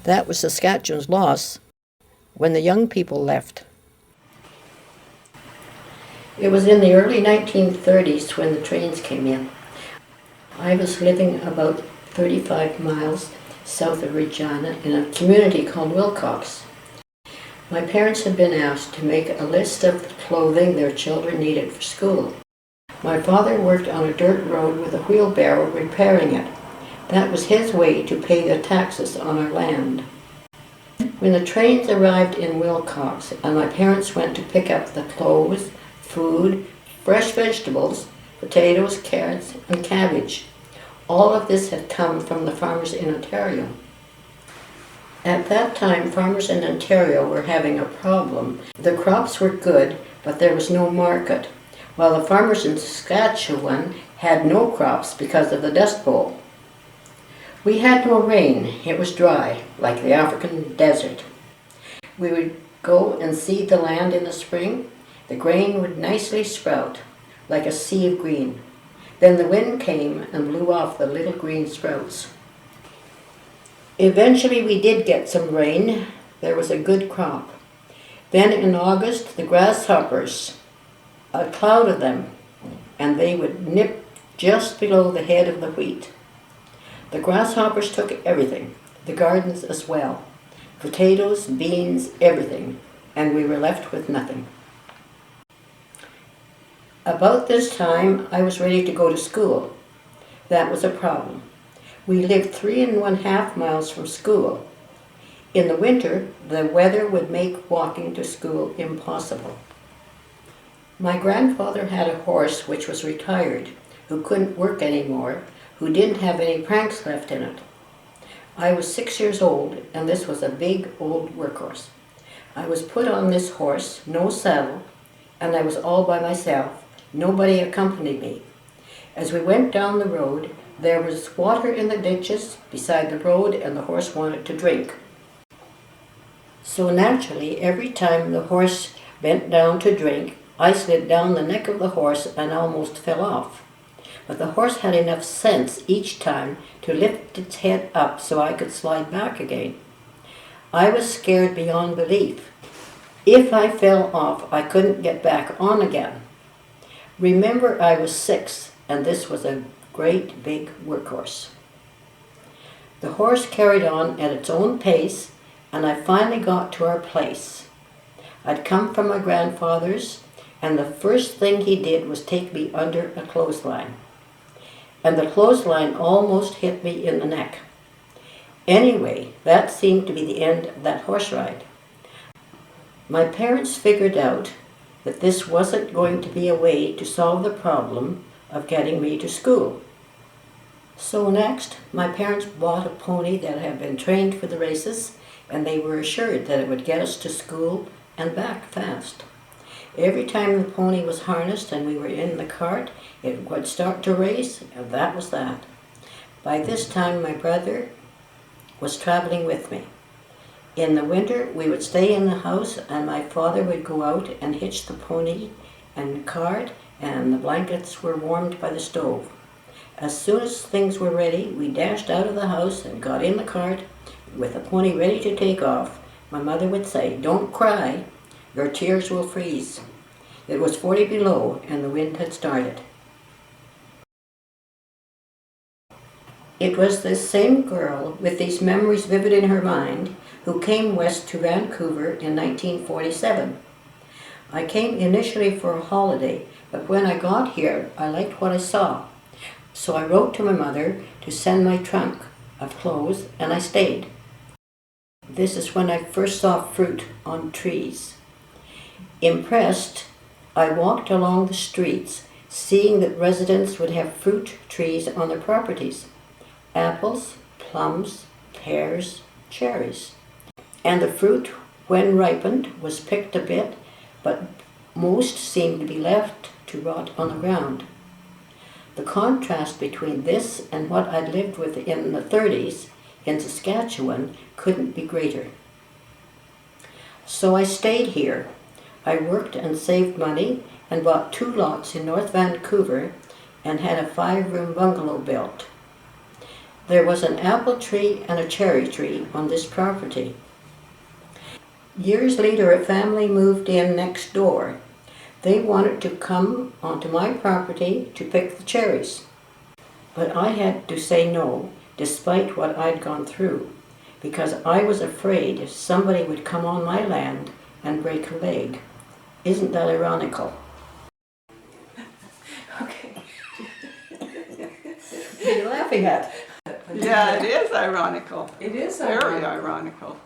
That was Saskatchewan's loss when the young people left. It was in the early 1930s when the trains came in. I was living about 35 miles south of Regina in a community called Wilcox. My parents had been asked to make a list of the clothing their children needed for school. My father worked on a dirt road with a wheelbarrow repairing it. That was his way to pay the taxes on our land. When the trains arrived in Wilcox and my parents went to pick up the clothes, food, fresh vegetables, potatoes, carrots, and cabbage, all of this had come from the farmers in Ontario. At that time, farmers in Ontario were having a problem. The crops were good, but there was no market, while the farmers in Saskatchewan had no crops because of the Dust Bowl. We had no rain. It was dry, like the African desert. We would go and seed the land in the spring. The grain would nicely sprout, like a sea of green. Then the wind came and blew off the little green sprouts. Eventually we did get some rain. There was a good crop. Then in August, the grasshoppers, a cloud of them, and they would nip just below the head of the wheat. The grasshoppers took everything, the gardens as well, potatoes, beans, everything, and we were left with nothing. About this time, I was ready to go to school. That was a problem. We lived 3.5 miles from school. In the winter, the weather would make walking to school impossible. My grandfather had a horse which was retired, who couldn't work anymore, who didn't have any pranks left in it. I was 6 years old, and this was a big old workhorse. I was put on this horse, no saddle, and I was all by myself. Nobody accompanied me. As we went down the road, there was water in the ditches beside the road, and the horse wanted to drink. So naturally, every time the horse bent down to drink, I slid down the neck of the horse and almost fell off. But the horse had enough sense each time to lift its head up so I could slide back again. I was scared beyond belief. If I fell off, I couldn't get back on again. Remember, I was 6, and this was a great big workhorse. The horse carried on at its own pace, and I finally got to our place. I'd come from my grandfather's, and the first thing he did was take me under a clothesline. And the clothesline almost hit me in the neck. Anyway, that seemed to be the end of that horse ride. My parents figured out that this wasn't going to be a way to solve the problem of getting me to school. So next, my parents bought a pony that had been trained for the races, and they were assured that it would get us to school and back fast. Every time the pony was harnessed and we were in the cart, it would start to race, and that was that. By this time, my brother was traveling with me. In the winter, we would stay in the house, and my father would go out and hitch the pony and the cart, and the blankets were warmed by the stove. As soon as things were ready, we dashed out of the house and got in the cart. With the pony ready to take off, my mother would say, "Don't cry, your tears will freeze." It was 40 below, and the wind had started. It was this same girl, with these memories vivid in her mind, who came west to Vancouver in 1947. I came initially for a holiday, but when I got here, I liked what I saw. So I wrote to my mother to send my trunk of clothes, and I stayed. This is when I first saw fruit on trees. Impressed, I walked along the streets, seeing that residents would have fruit trees on their properties. Apples, plums, pears, cherries. And the fruit, when ripened, was picked a bit, but most seemed to be left to rot on the ground. The contrast between this and what I'd lived with in the 30s in Saskatchewan couldn't be greater. So I stayed here. I worked and saved money and bought 2 lots in North Vancouver and had a 5-room bungalow built. There was an apple tree and a cherry tree on this property. Years later, a family moved in next door. They wanted to come onto my property to pick the cherries. But I had to say no, despite what I'd gone through, because I was afraid somebody would come on my land and break a leg. Isn't that ironical? Okay. What are you laughing at? Yeah, it is ironical. It is Very ironical. ironical.